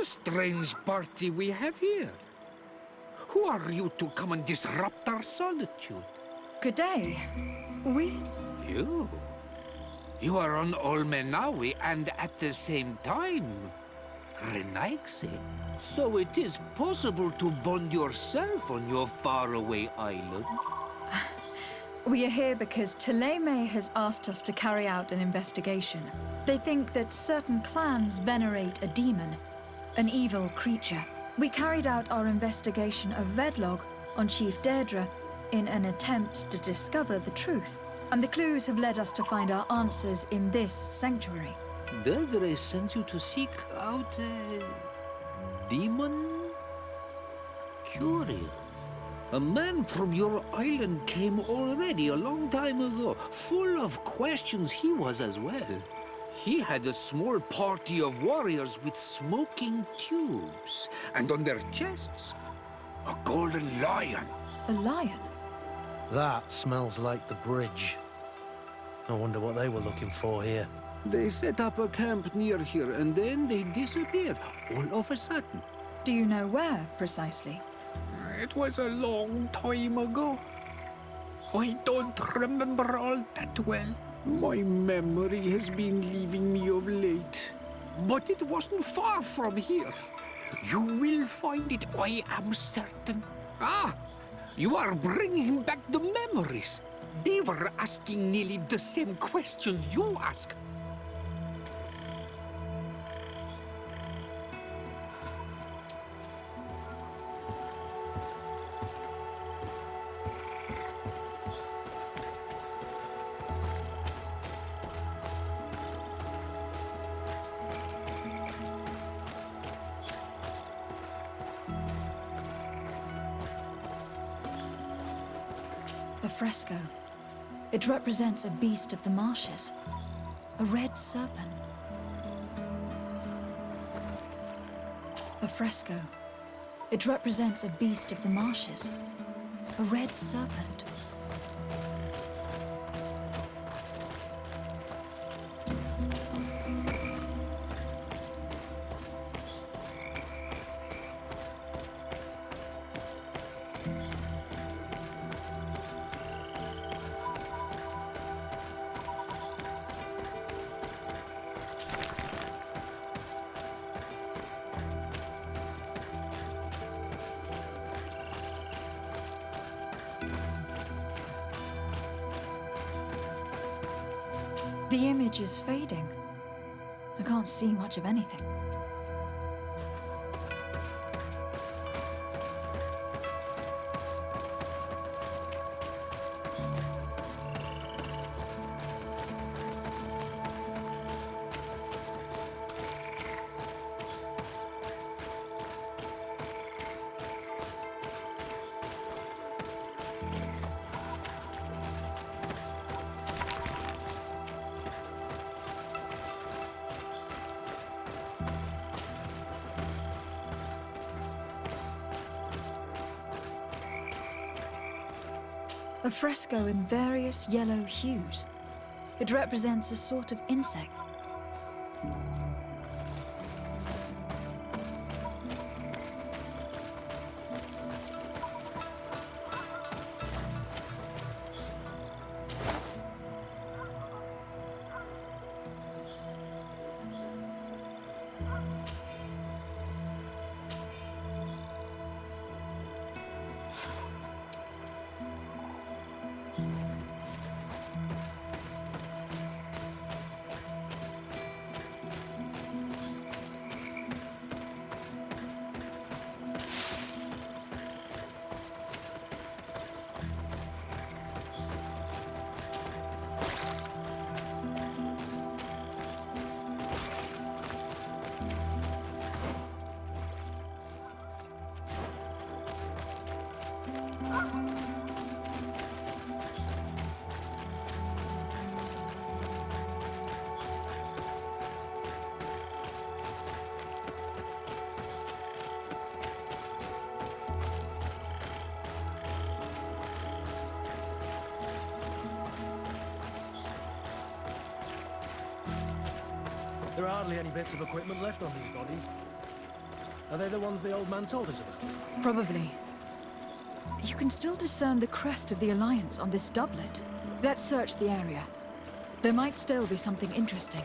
strange party we have here. Who are you to come and disrupt our solitude? Good day. We... You? You are on Olmenawi and at the same time, Renaigse. So it is possible to bond yourself on your faraway island? We are here because Thélème has asked us to carry out an investigation. They think that certain clans venerate a demon, an evil creature. We carried out our investigation of Vedlog on Chief Deirdre in an attempt to discover the truth. And the clues have led us to find our answers in this sanctuary. Deirdre sends you to seek out a demon? Curious. A man from your island came already a long time ago. Full of questions he was as well. He had a small party of warriors with smoking tubes. And on their chests, a golden lion. A lion? That smells like the bridge. I wonder what they were looking for here. They set up a camp near here and then they disappeared, all of a sudden. Do you know where, precisely? It was a long time ago. I don't remember all that well. My memory has been leaving me of late. But it wasn't far from here. You will find it, I am certain. Ah! You are bringing back the memories. They were asking nearly the same questions you ask. A fresco. It represents a beast of the marshes. A red serpent. A fresco. It represents a beast of the marshes. A red serpent. The image is fading. I can't see much of anything. A fresco in various yellow hues. It represents a sort of insect. There are hardly any bits of equipment left on these bodies. Are they the ones the old man told us about? Probably. You can still discern the crest of the Alliance on this doublet. Let's search the area. There might still be something interesting.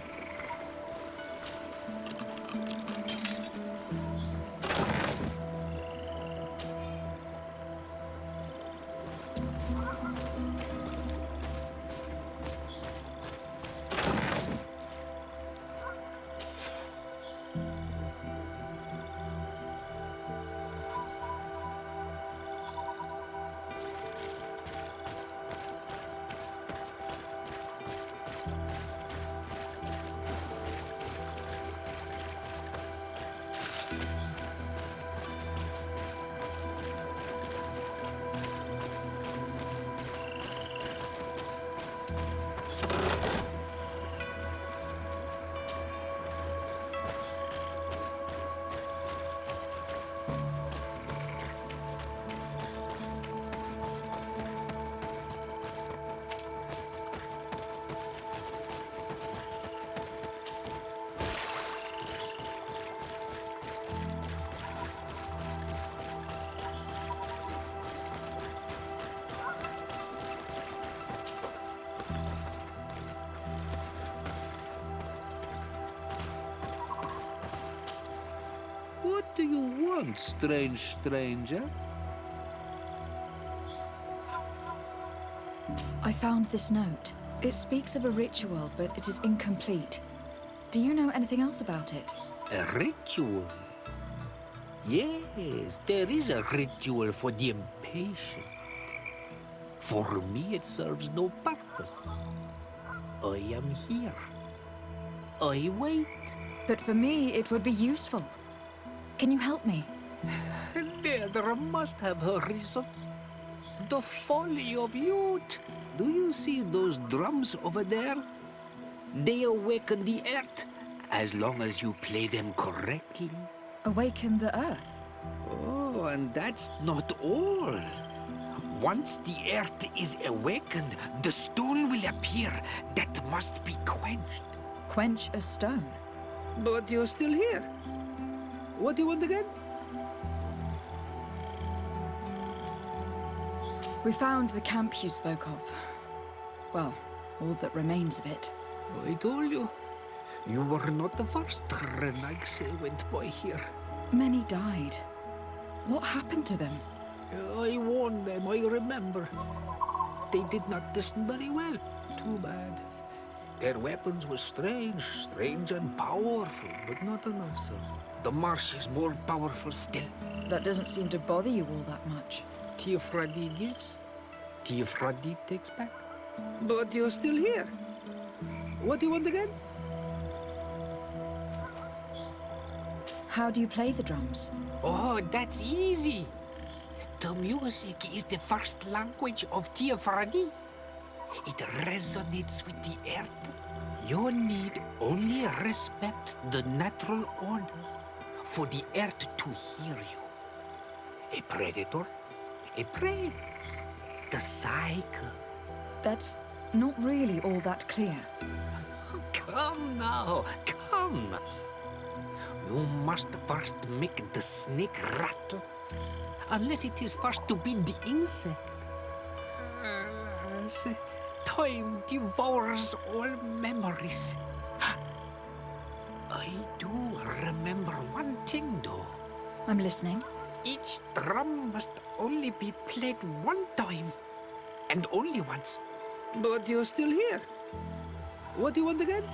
What do you want, strange stranger? I found this note. It speaks of a ritual, but it is incomplete. Do you know anything else about it? A ritual? Yes, there is a ritual for the impatient. For me, it serves no purpose. I am here. I wait. But for me, it would be useful. Can you help me? There must have her reasons. The folly of youth. Do you see those drums over there? They awaken the earth, as long as you play them correctly. Awaken the earth. Oh, and that's not all. Once the earth is awakened, the stone will appear that must be quenched. Quench a stone. But you're still here. What do you want again? We found the camp you spoke of. Well, all that remains of it. I told you. You were not the first Renaigse went by here. Many died. What happened to them? I warned them, I remember. They did not listen very well. Too bad. Their weapons were strange and powerful, but not enough so. The marsh is more powerful still. That doesn't seem to bother you all that much. Teofradi gives, Teofradi takes back. But you're still here. What do you want again? How do you play the drums? Oh, that's easy. The music is the first language of Teofradi. It resonates with the earth. You need only respect the natural order for the earth to hear you. A predator, a prey. The cycle. That's not really all that clear. Come now, come. You must first make the snake rattle, unless it is first to be the insect. Alas, time devours all memories. I do remember one thing, though. I'm listening. Each drum must only be played one time, and only once. But you're still here. What do you want again?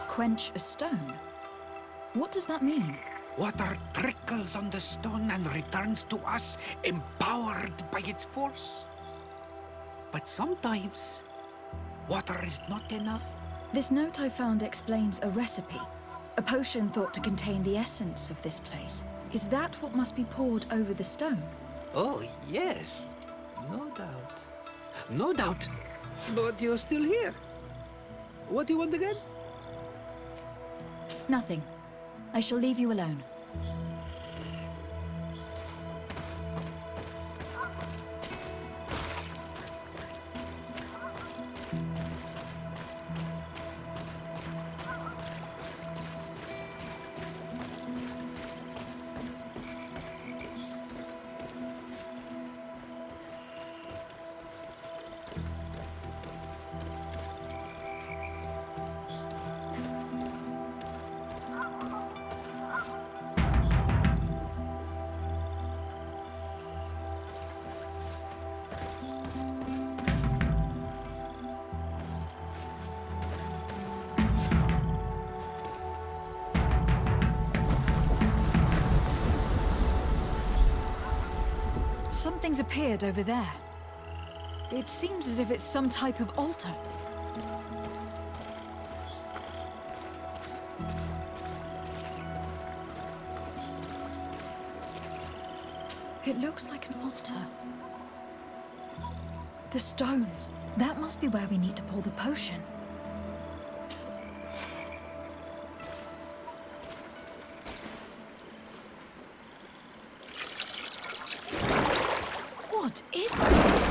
Quench a stone? What does that mean? Water trickles on the stone and returns to us, empowered by its force. But sometimes, water is not enough. This note I found explains a recipe. A potion thought to contain the essence of this place. Is that what must be poured over the stone? Oh, yes. No doubt. No doubt. But you're still here. What do you want again? Nothing. I shall leave you alone. Something's appeared over there. It seems as if it's some type of altar. It looks like an altar. The stones. That must be where we need to pour the potion. What is this?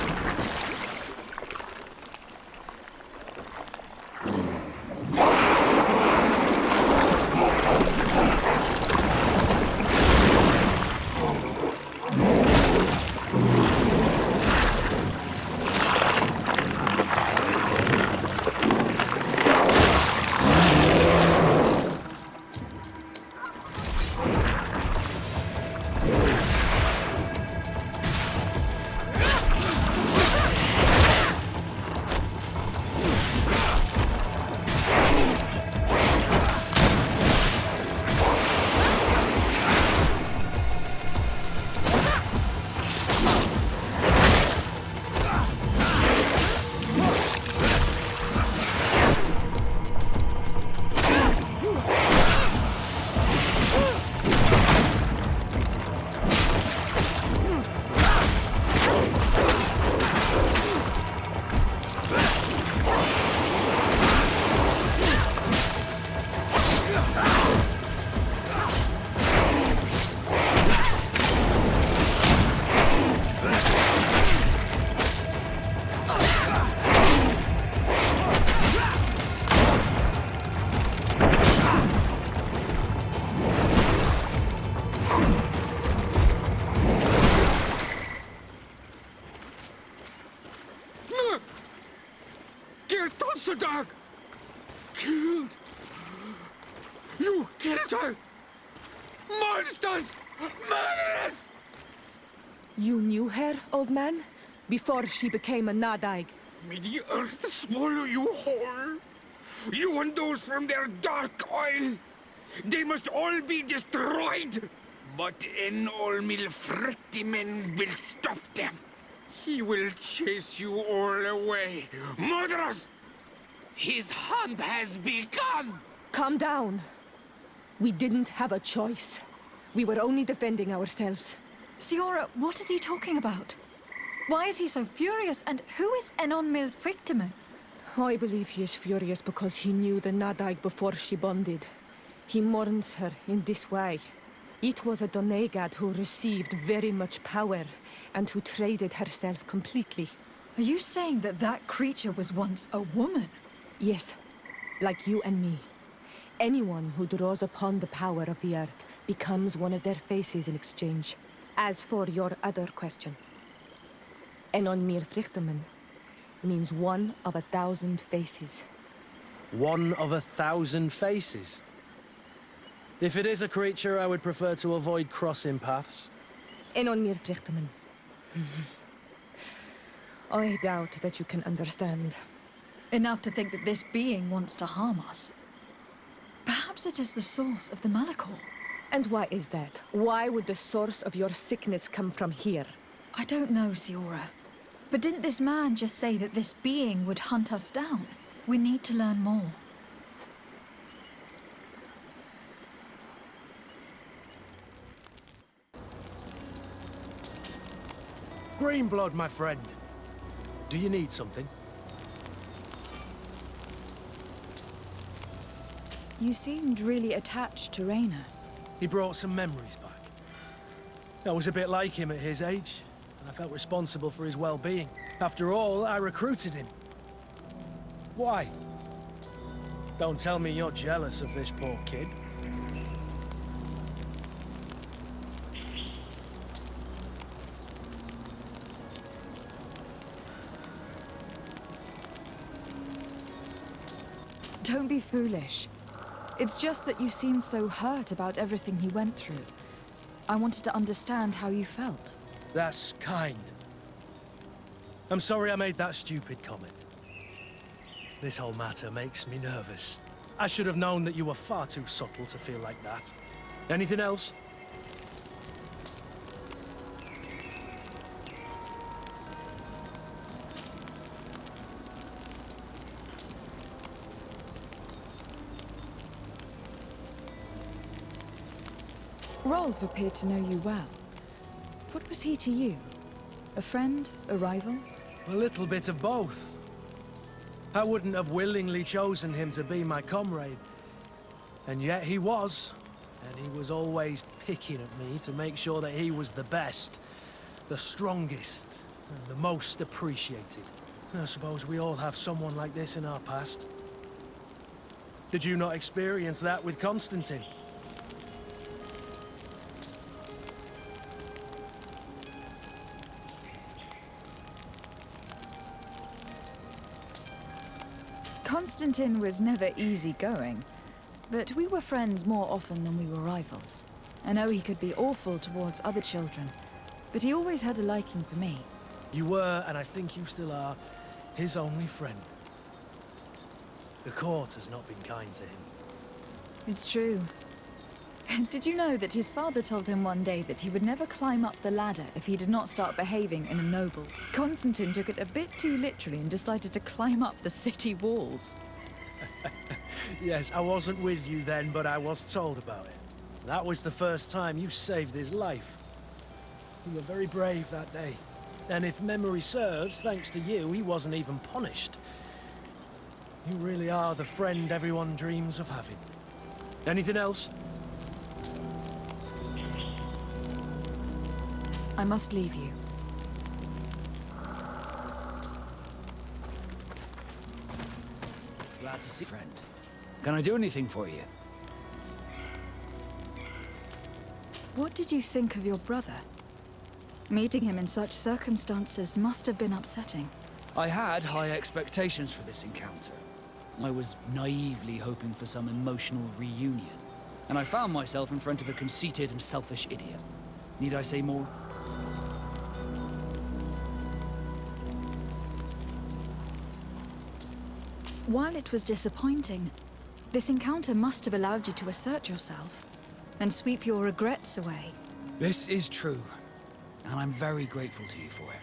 Dog! Killed! You killed her! Monsters! Murderers! You knew her, old man? Before she became a Nadaig? May the earth swallow you whole! You and those from their dark oil! They must all be destroyed! But Enolmil Frictimen will stop them! He will chase you all away! Murderers! His hunt has begun! Calm down. We didn't have a choice. We were only defending ourselves. Siora, what is he talking about? Why is he so furious, and who is Enonmil Frictimen? I believe he is furious because he knew the Nadaig before she bonded. He mourns her in this way. It was a Doneigad who received very much power, and who traded herself completely. Are you saying that that creature was once a woman? Yes, like you and me. Anyone who draws upon the power of the earth becomes one of their faces in exchange. As for your other question, Enonmil Frictimen means one of 1,000 faces. One of 1,000 faces? If it is a creature, I would prefer to avoid crossing paths. Enonmil Frictimen. I doubt that you can understand. Enough to think that this being wants to harm us. Perhaps it is the source of the Malachor. And why is that? Why would the source of your sickness come from here? I don't know, Siora. But didn't this man just say that this being would hunt us down? We need to learn more. Greenblood, my friend. Do you need something? You seemed really attached to Raynor. He brought some memories back. I was a bit like him at his age, and I felt responsible for his well-being. After all, I recruited him. Why? Don't tell me you're jealous of this poor kid. Don't be foolish. It's just that you seemed so hurt about everything he went through. I wanted to understand how you felt. That's kind. I'm sorry I made that stupid comment. This whole matter makes me nervous. I should have known that you were far too subtle to feel like that. Anything else? Rolf appeared to know you well. What was he to you? A friend? A rival? A little bit of both. I wouldn't have willingly chosen him to be my comrade. And yet he was. And he was always picking at me to make sure that he was the best, the strongest, and the most appreciated. I suppose we all have someone like this in our past. Did you not experience that with Constantine? Constantine was never easygoing, but we were friends more often than we were rivals. I know he could be awful towards other children, but he always had a liking for me. You were, and I think you still are, his only friend. The court has not been kind to him. It's true. Did you know that his father told him one day that he would never climb up the ladder if he did not start behaving in a noble? Constantine took it a bit too literally and decided to climb up the city walls. Yes, I wasn't with you then, but I was told about it. That was the first time you saved his life. You were very brave that day. And if memory serves, thanks to you, he wasn't even punished. You really are the friend everyone dreams of having. Anything else? I must leave you. Glad to see, friend. Can I do anything for you? What did you think of your brother? Meeting him in such circumstances must have been upsetting. I had high expectations for this encounter. I was naively hoping for some emotional reunion. And I found myself in front of a conceited and selfish idiot. Need I say more? While it was disappointing, this encounter must have allowed you to assert yourself and sweep your regrets away. This is true, and I'm very grateful to you for it.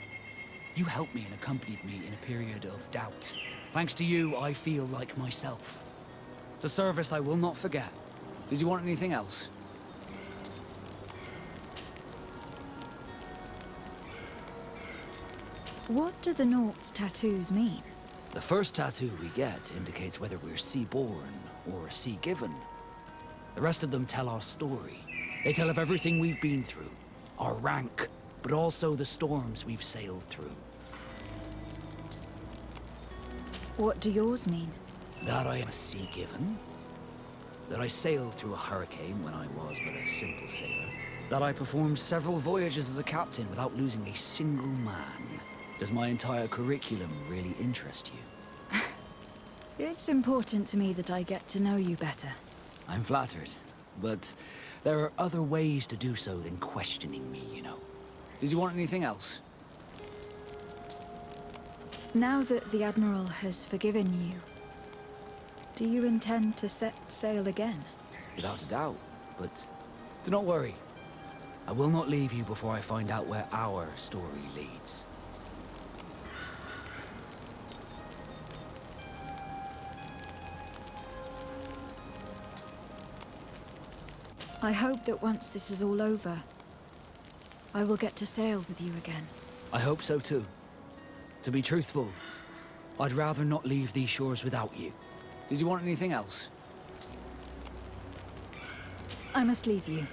You helped me and accompanied me in a period of doubt. Thanks to you, I feel like myself. It's a service I will not forget. Did you want anything else? What do the Nort's tattoos mean? The first tattoo we get indicates whether we're sea-born or sea-given. The rest of them tell our story. They tell of everything we've been through, our rank, but also the storms we've sailed through. What do yours mean? That I am a sea-given, that I sailed through a hurricane when I was but a simple sailor, that I performed several voyages as a captain without losing a single man. Does my entire curriculum really interest you? It's important to me that I get to know you better. I'm flattered, but there are other ways to do so than questioning me, you know. Did you want anything else? Now that the Admiral has forgiven you, do you intend to set sail again? Without a doubt, but do not worry. I will not leave you before I find out where our story leads. I hope that once this is all over, I will get to sail with you again. I hope so too. To be truthful, I'd rather not leave these shores without you. Did you want anything else? I must leave you.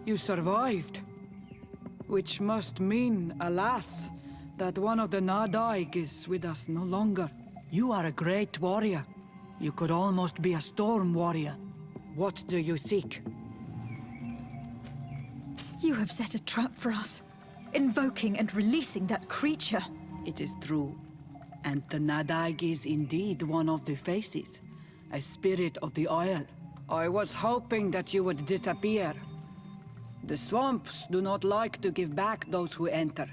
You survived. Which must mean, alas, that one of the Nadaig is with us no longer. You are a great warrior. You could almost be a storm warrior. What do you seek? You have set a trap for us, invoking and releasing that creature. It is true. And the Nadaig is indeed one of the faces, a spirit of the Isle. I was hoping that you would disappear. The swamps do not like to give back those who enter.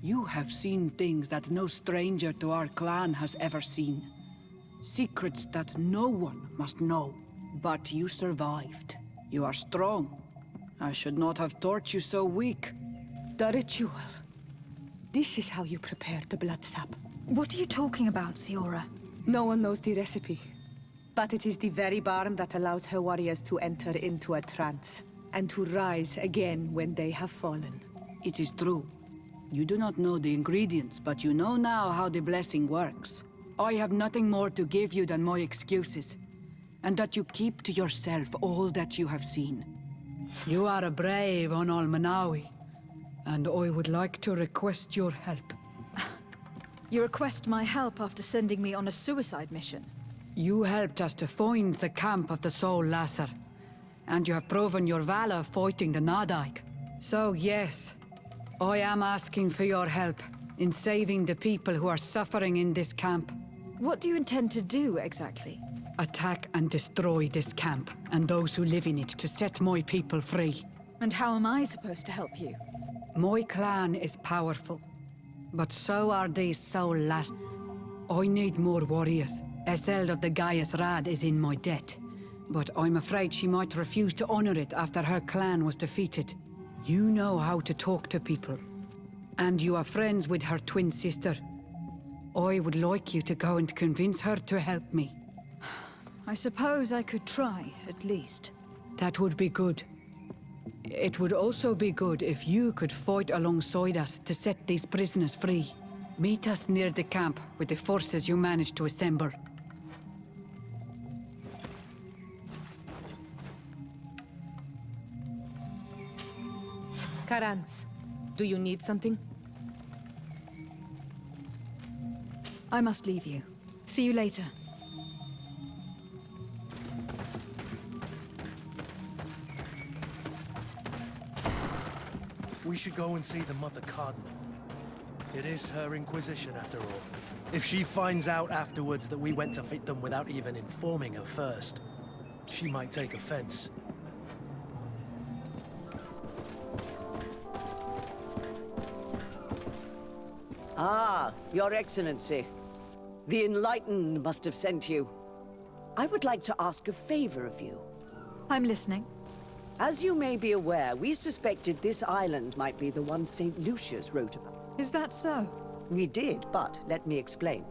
You have seen things that no stranger to our clan has ever seen. Secrets that no one must know. But you survived. You are strong. I should not have thought you so weak. The ritual. This is how you prepare the blood sap. What are you talking about, Siora? No one knows the recipe. But it is the very barm that allows her warriors to enter into a trance, and to rise again when they have fallen. It is true. You do not know the ingredients, but you know now how the blessing works. I have nothing more to give you than my excuses, and that you keep to yourself all that you have seen. You are a brave on Almanawi, and I would like to request your help. You request my help after sending me on a suicide mission. You helped us to find the camp of the Soul Lasser, and you have proven your valor fighting the Nadaig. So yes, I am asking for your help in saving the people who are suffering in this camp. What do you intend to do, exactly? Attack and destroy this camp, and those who live in it, to set my people free. And how am I supposed to help you? My clan is powerful, but so are these Soul Lasser. I need more warriors. Eseld of the Gaius Rad is in my debt, but I'm afraid she might refuse to honor it after her clan was defeated. You know how to talk to people, and you are friends with her twin sister. I would like you to go and convince her to help me. I suppose I could try, at least. That would be good. It would also be good if you could fight alongside us to set these prisoners free. Meet us near the camp with the forces you managed to assemble. Karans, do you need something? I must leave you. See you later. We should go and see the Mother Cardinal. It is her Inquisition, after all. If she finds out afterwards that we went to fight them without even informing her first, she might take offense. Ah, Your Excellency. The Enlightened must have sent you. I would like to ask a favor of you. I'm listening. As you may be aware, we suspected this island might be the one St. Lucius wrote about. Is that so? We did, but let me explain.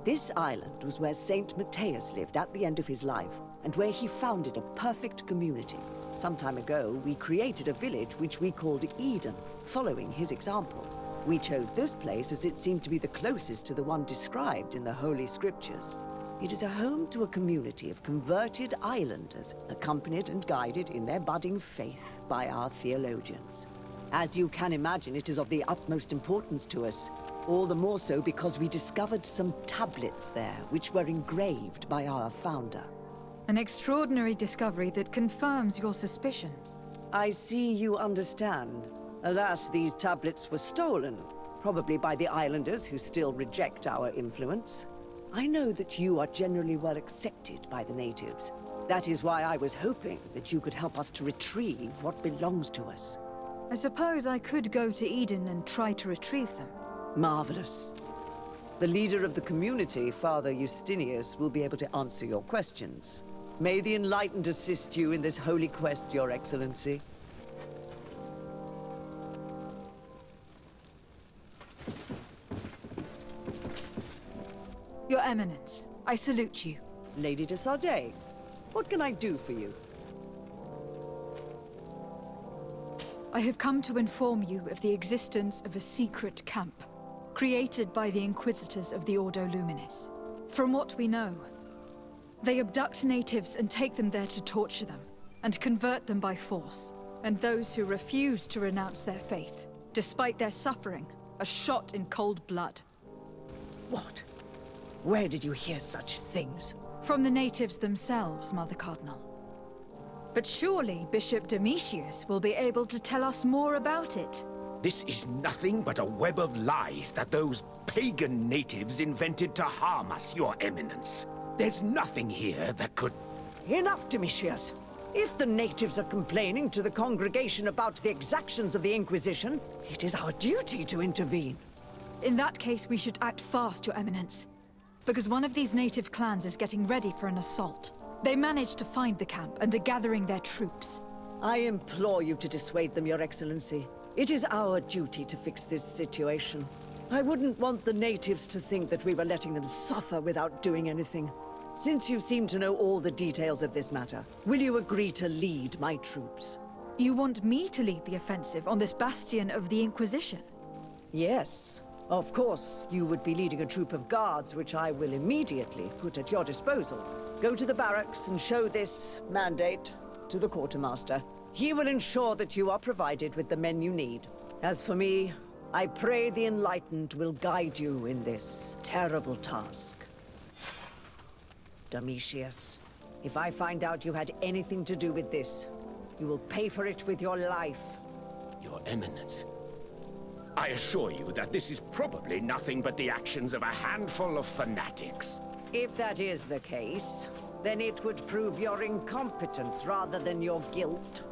This island was where St. Matthias lived at the end of his life, and where he founded a perfect community. Some time ago, we created a village which we called Eden, following his example. We chose this place as it seemed to be the closest to the one described in the Holy Scriptures. It is a home to a community of converted islanders, accompanied and guided in their budding faith by our theologians. As you can imagine, it is of the utmost importance to us, all the more so because we discovered some tablets there, which were engraved by our founder. An extraordinary discovery that confirms your suspicions. I see you understand. Alas, these tablets were stolen, probably by the islanders who still reject our influence. I know that you are generally well accepted by the natives. That is why I was hoping that you could help us to retrieve what belongs to us. I suppose I could go to Eden and try to retrieve them. Marvelous. The leader of the community, Father Justinius, will be able to answer your questions. May the Enlightened assist you in this holy quest, Your Excellency. Your Eminence, I salute you. Lady de Sardet, what can I do for you? I have come to inform you of the existence of a secret camp, created by the Inquisitors of the Ordo Luminis. From what we know, they abduct natives and take them there to torture them, and convert them by force. And those who refuse to renounce their faith, despite their suffering, are shot in cold blood. What? Where did you hear such things? From the natives themselves, Mother Cardinal. But surely Bishop Domitius will be able to tell us more about it. This is nothing but a web of lies that those pagan natives invented to harm us, Your Eminence. There's nothing here that could... Enough, Domitius. If the natives are complaining to the congregation about the exactions of the Inquisition, it is our duty to intervene. In that case, we should act fast, Your Eminence. Because one of these native clans is getting ready for an assault. They managed to find the camp and are gathering their troops. I implore you to dissuade them, Your Excellency. It is our duty to fix this situation. I wouldn't want the natives to think that we were letting them suffer without doing anything. Since you seem to know all the details of this matter, will you agree to lead my troops? You want me to lead the offensive on this bastion of the Inquisition? Yes. Of course, you would be leading a troop of guards, which I will immediately put at your disposal. Go to the barracks and show this mandate to the quartermaster. He will ensure that you are provided with the men you need. As for me, I pray the Enlightened will guide you in this terrible task. Domitius, if I find out you had anything to do with this, you will pay for it with your life. Your Eminence, I assure you that this is probably nothing but the actions of a handful of fanatics. If that is the case, then it would prove your incompetence rather than your guilt.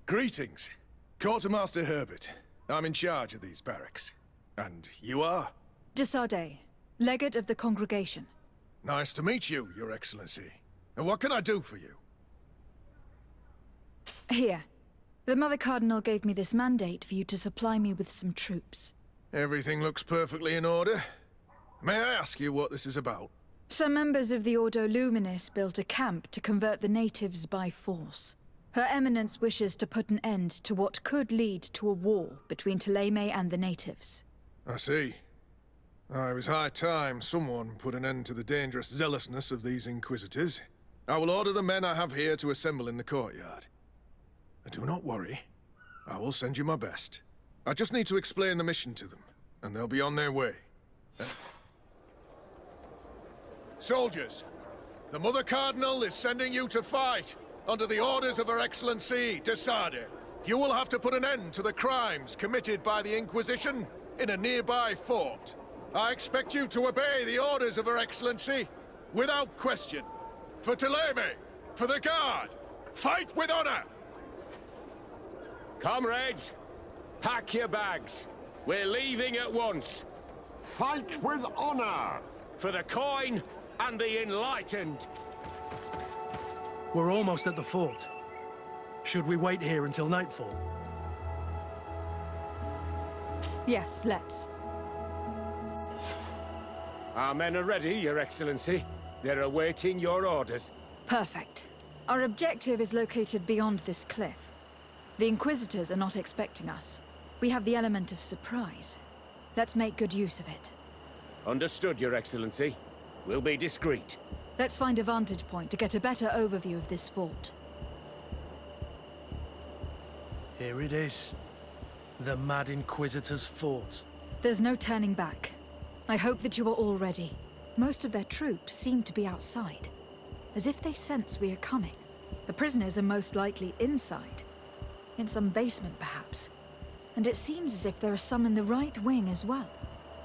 Greetings. Quartermaster Herbert. I'm in charge of these barracks. And you are? De Sardet, legate of the congregation. Nice to meet you, Your Excellency. And what can I do for you? Here. The Mother Cardinal gave me this mandate for you to supply me with some troops. Everything looks perfectly in order. May I ask you what this is about? Some members of the Ordo Luminis built a camp to convert the natives by force. Her Eminence wishes to put an end to what could lead to a war between Thélème and the natives. I see. It was high time someone put an end to the dangerous zealousness of these Inquisitors. I will order the men I have here to assemble in the courtyard. Do not worry. I will send you my best. I just need to explain the mission to them, and they'll be on their way. Soldiers, the Mother Cardinal is sending you to fight under the orders of Her Excellency, de Sardet. You will have to put an end to the crimes committed by the Inquisition in a nearby fort. I expect you to obey the orders of Her Excellency without question. For Thélème, for the Guard, fight with honor! Comrades, pack your bags. We're leaving at once. Fight with honor! For the coin and the enlightened. We're almost at the fort. Should we wait here until nightfall? Yes, let's. Our men are ready, Your Excellency. They're awaiting your orders. Perfect. Our objective is located beyond this cliff. The Inquisitors are not expecting us. We have the element of surprise. Let's make good use of it. Understood, Your Excellency. We'll be discreet. Let's find a vantage point to get a better overview of this fort. Here it is. The Mad Inquisitors fought. There's no turning back. I hope that you are all ready. Most of their troops seem to be outside, as if they sense we are coming. The prisoners are most likely inside, in some basement perhaps. And it seems as if there are some in the right wing as well.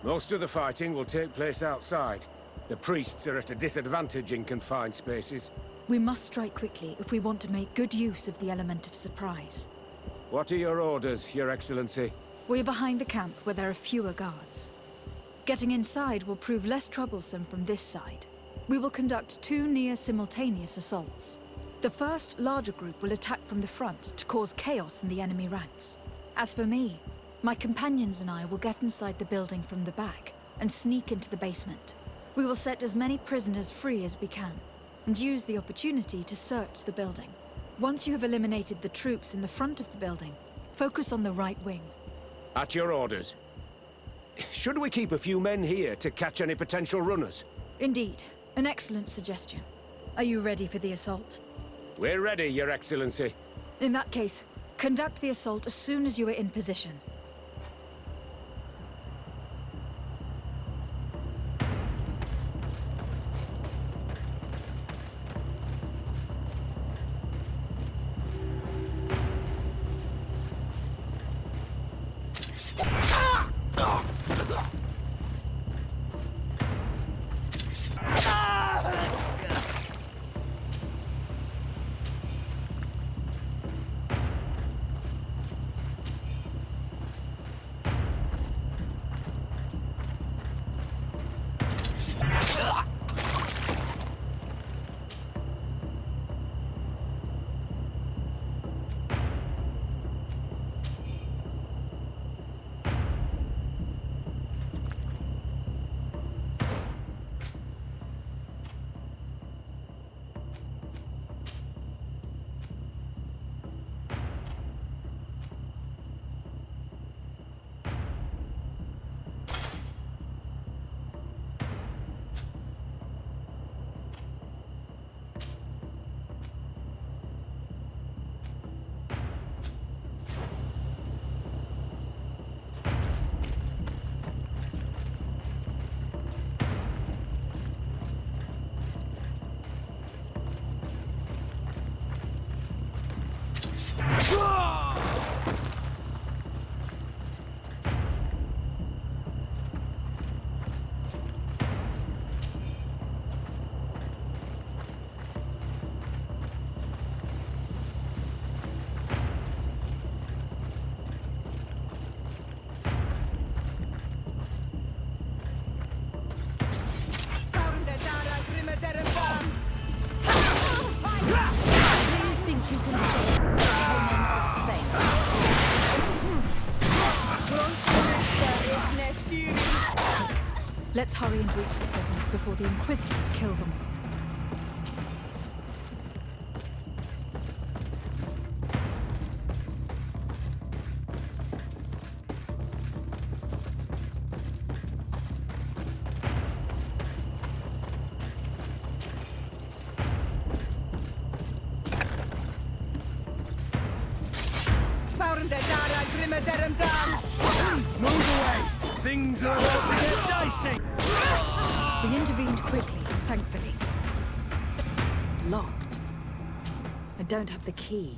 Most of the fighting will take place outside. The priests are at a disadvantage in confined spaces. We must strike quickly if we want to make good use of the element of surprise. What are your orders, Your Excellency? We're behind the camp where there are fewer guards. Getting inside will prove less troublesome from this side. We will conduct 2 near-simultaneous assaults. The first, larger group will attack from the front to cause chaos in the enemy ranks. As for me, my companions and I will get inside the building from the back and sneak into the basement. We will set as many prisoners free as we can, and use the opportunity to search the building. Once you have eliminated the troops in the front of the building, focus on the right wing. At your orders. Should we keep a few men here to catch any potential runners? Indeed, an excellent suggestion. Are you ready for the assault? We're ready, Your Excellency. In that case, conduct the assault as soon as you are in position. Let's hurry and reach the prisoners before the Inquisitors kill them all. Move away! Things are about to get dicey! We intervened quickly, thankfully. Locked. I don't have the key.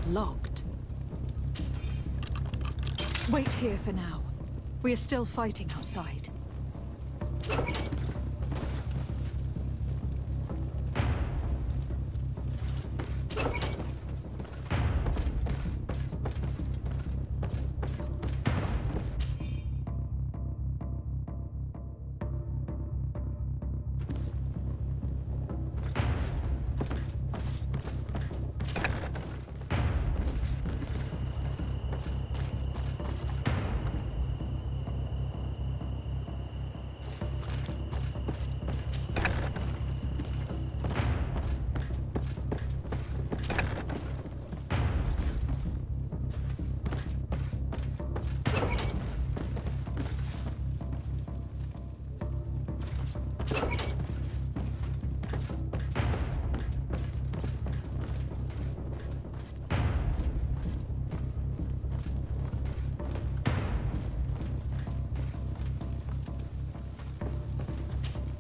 Locked. Wait here for now. We are still fighting outside.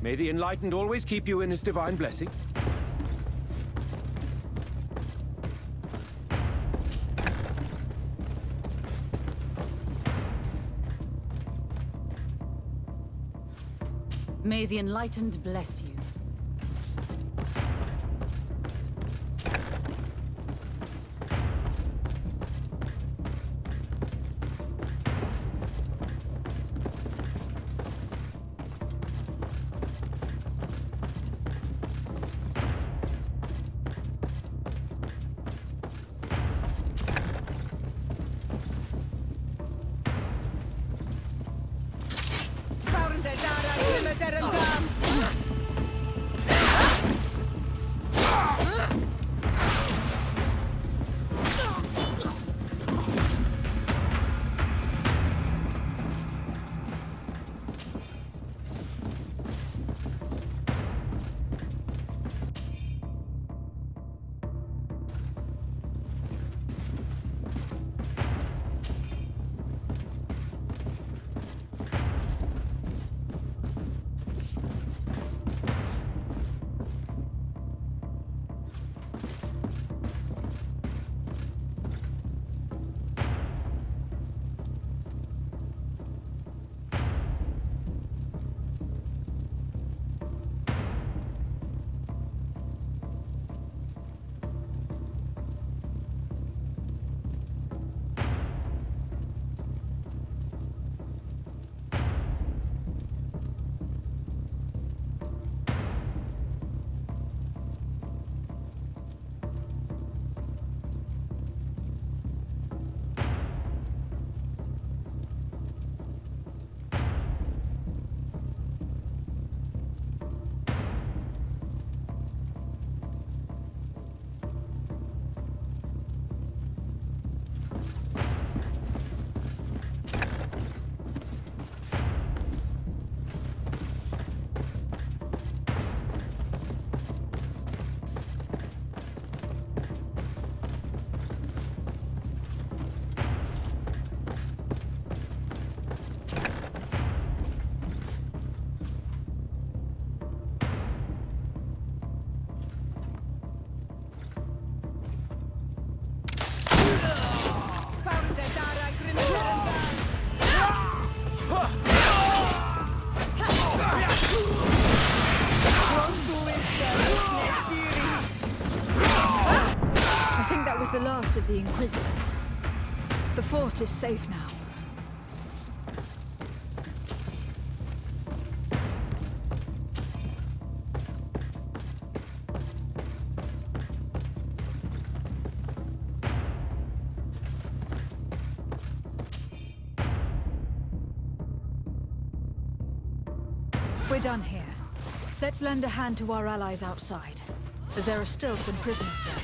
May the Enlightened always keep you in his divine blessing. May the Enlightened bless you. The last of the Inquisitors. The fort is safe now. We're done here. Let's lend a hand to our allies outside, as there are still some prisoners there.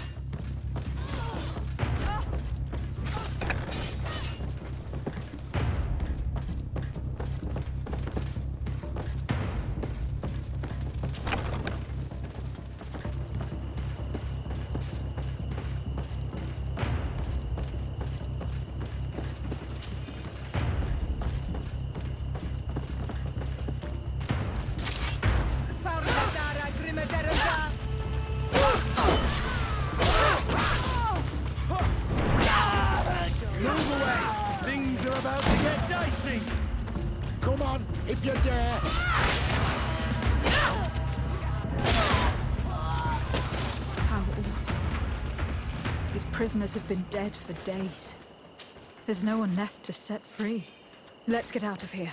Come on, if you dare! How awful. These prisoners have been dead for days. There's no one left to set free. Let's get out of here.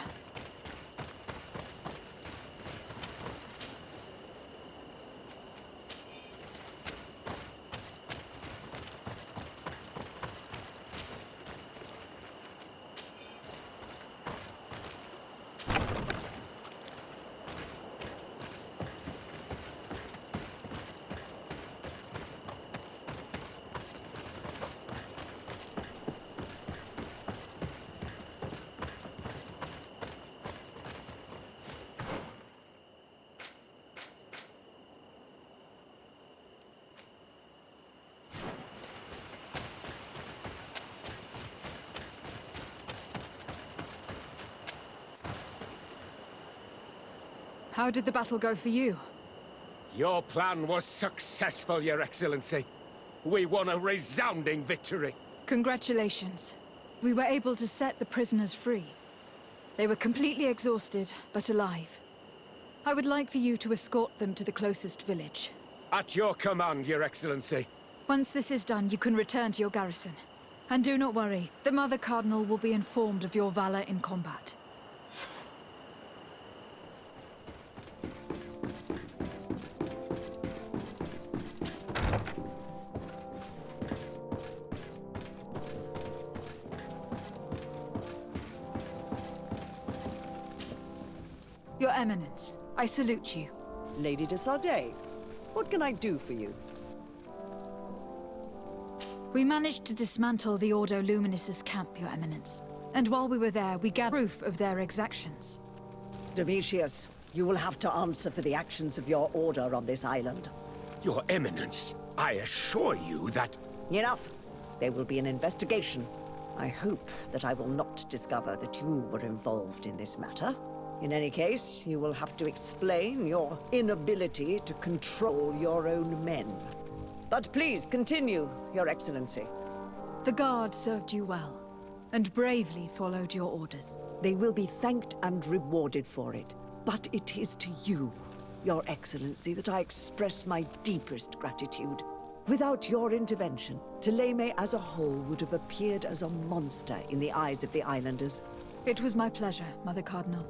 How did the battle go for you? Your plan was successful, Your Excellency. We won a resounding victory. Congratulations. We were able to set the prisoners free. They were completely exhausted, but alive. I would like for you to escort them to the closest village. At your command, Your Excellency. Once this is done, you can return to your garrison. And do not worry, the Mother Cardinal will be informed of your valor in combat. Your Eminence, I salute you. Lady de Sardet, what can I do for you? We managed to dismantle the Ordo Luminis's camp, Your Eminence. And while we were there, we gathered proof of their exactions. Domitius, you will have to answer for the actions of your order on this island. Your Eminence, I assure you that... Enough. There will be an investigation. I hope that I will not discover that you were involved in this matter. In any case, you will have to explain your inability to control your own men. But please continue, Your Excellency. The Guard served you well, and bravely followed your orders. They will be thanked and rewarded for it. But it is to you, Your Excellency, that I express my deepest gratitude. Without your intervention, Thélème as a whole would have appeared as a monster in the eyes of the islanders. It was my pleasure, Mother Cardinal.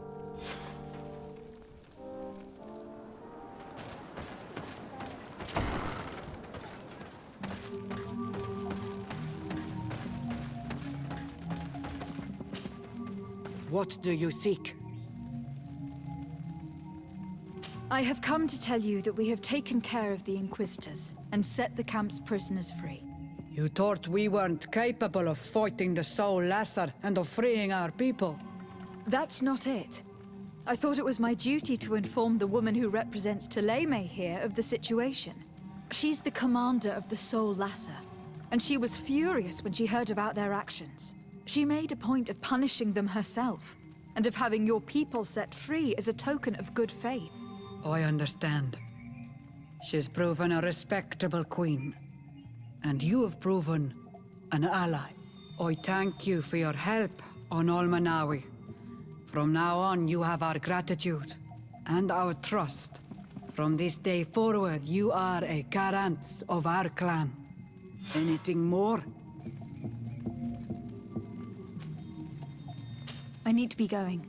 What do you seek? I have come to tell you that we have taken care of the Inquisitors and set the camp's prisoners free. You thought we weren't capable of fighting the Soul Lasser and of freeing our people? That's not it. I thought it was my duty to inform the woman who represents Thélème here of the situation. She's the commander of the Soul Lasser, and she was furious when she heard about their actions. She made a point of punishing them herself, and of having your people set free as a token of good faith. I understand. She's proven a respectable queen. And you have proven an ally. I thank you for your help on Almanawi. From now on, you have our gratitude and our trust. From this day forward, you are a Garant of our clan. Anything more? I need to be going.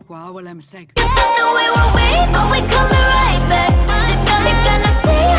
Wow, well, I'm sick. We were waiting, but we coming right back. There's something gonna say